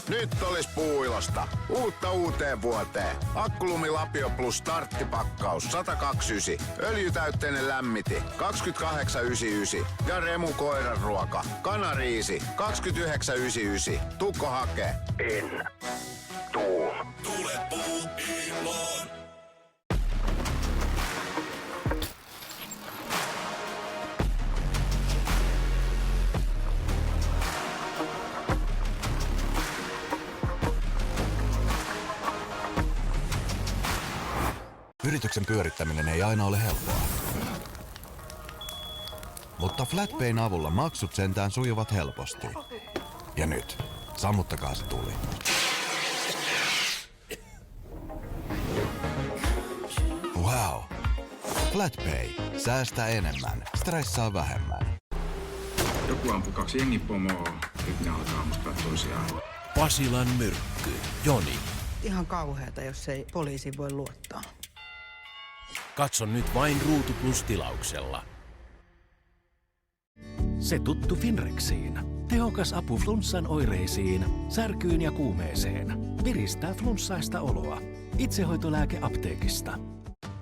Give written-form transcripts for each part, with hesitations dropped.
Nyt olis puuilosta. Uutta uuteen vuoteen. Akkulumi Lapio Plus starttipakkaus 129. Öljytäytteinen lämmiti 28,99. Ja Remu koiranruoka. Kanariisi 29,99. Tukko hakee. En tuu. Tule puuiloon. Yrityksen pyörittäminen ei aina ole helppoa. Mutta FlatPayn avulla maksut sentään sujuvat helposti. Ja nyt, sammuttakaa se tuli. Wow! FlatPay. Säästä enemmän. Stressaa vähemmän. Joku ampui 2 jengipomoa, nyt ne alkaa ammustaa toisiaan. Pasilan myrkky. Joni. Ihan kauheata, jos ei poliisiin voi luottaa. Katso nyt vain Ruutu Plus -tilauksella. Se tuttu Finrexiin. Tehokas apu flunssan oireisiin, särkyyn ja kuumeeseen. Viristää flunssaista oloa. Itsehoitolääke apteekista.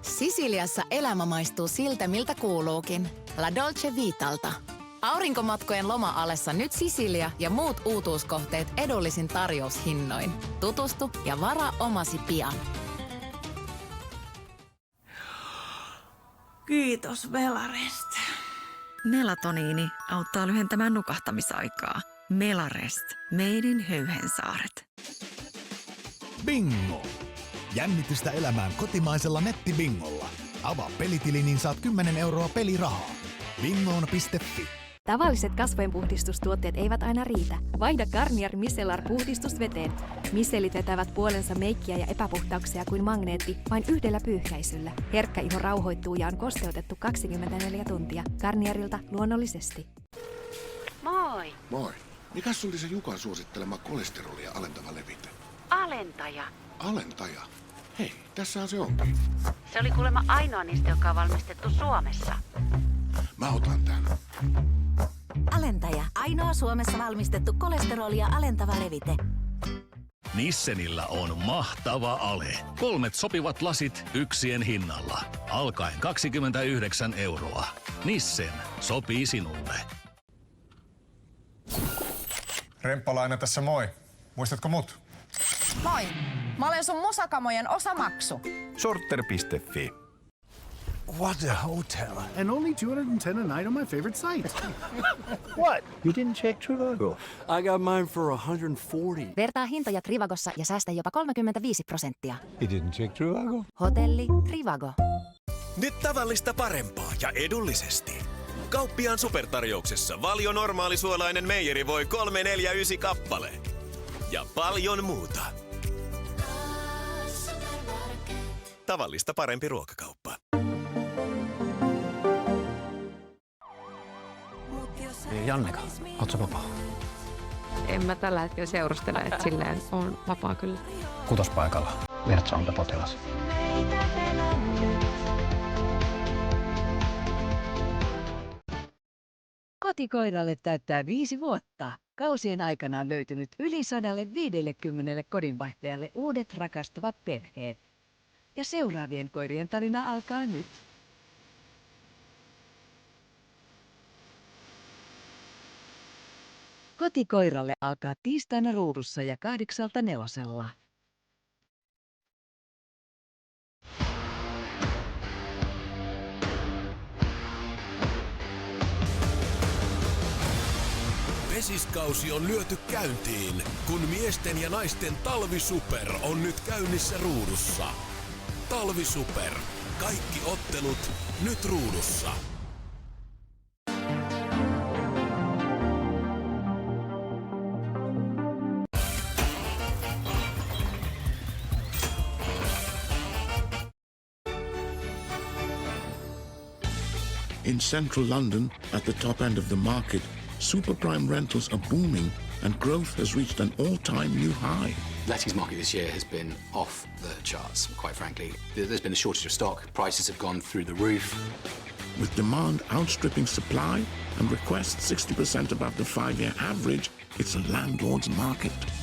Sisiliassa elämä maistuu siltä, miltä kuuluukin. La Dolce Vitalta. Aurinkomatkojen loma-alessa nyt Sisilia ja muut uutuuskohteet edullisin tarjoushinnoin. Tutustu ja varaa omasi pian. Kiitos Melarest. Melatoniini auttaa lyhentämään nukahtamisaikaa. Melarest. Made in Höyhensaaret. Bingo! Jännitystä elämään kotimaisella nettibingolla. Avaa pelitili, niin saat 10 € pelirahaa. Bingoon.fi. Tavalliset kasvojenpuhdistustuotteet eivät aina riitä. Vaihda Garnier Micellar puhdistus veteen. Micellit vetävät puolensa meikkiä ja epäpuhtauksia kuin magneetti vain yhdellä pyyhkäisyllä. Herkkä iho rauhoittuu ja on kosteutettu 24 tuntia. Garnierilta luonnollisesti. Moi. Moi. Mikäs oli se Jukan suosittelema kolesterolia alentava levite? Alentaja. Alentaja? Hei, tässähän se onkin. Se oli kuulemma ainoa niistä, joka on valmistettu Suomessa. Mä otan tän. Alentaja. Ainoa Suomessa valmistettu kolesterolia alentava levite. Nissenillä on mahtava ale. 3 sopivat lasit yksien hinnalla. Alkaen 29 €. Nissen sopii sinulle. Remppalainen tässä moi. Muistatko mut? Moi! Mä olen sun musakamojen osamaksu. Sorter.fi. What a hotel. And only $210 a night on my favorite site. What? You didn't check Trivago? I got mine for $140. Vertaa hintoja Trivagossa ja säästä jopa 35%. You didn't check Trivago? Hotelli Trivago. Nyt tavallista parempaa ja edullisesti. Kauppiaan supertarjouksessa Valio normaalisuolainen meijerivoi 349 kappale. Ja paljon muuta. Tavallista parempi ruokakauppa. Janneka, oot sä vapaa? En mä tällä hetkellä seurustele, että silleen on vapaa kyllä. Kutospaikalla. Virtsa on potilas. Kotikoiralle täyttää 5 vuotta. Kausien aikana on löytynyt yli 150 kodinvaihtajalle uudet rakastavat perheet. Ja seuraavien koirien tarina alkaa nyt. Kotikoiralle alkaa tiistaina Ruudussa ja 8:00 4. Vesiskausi on lyöty käyntiin, kun miesten ja naisten talvisuper on nyt käynnissä Ruudussa. Talvisuper. Kaikki ottelut nyt Ruudussa. In central London, at the top end of the market, superprime rentals are booming and growth has reached an all-time new high. Lettings market this year has been off the charts, quite frankly. There's been a shortage of stock. Prices have gone through the roof. With demand outstripping supply and requests 60% above the 5-year average, it's a landlord's market.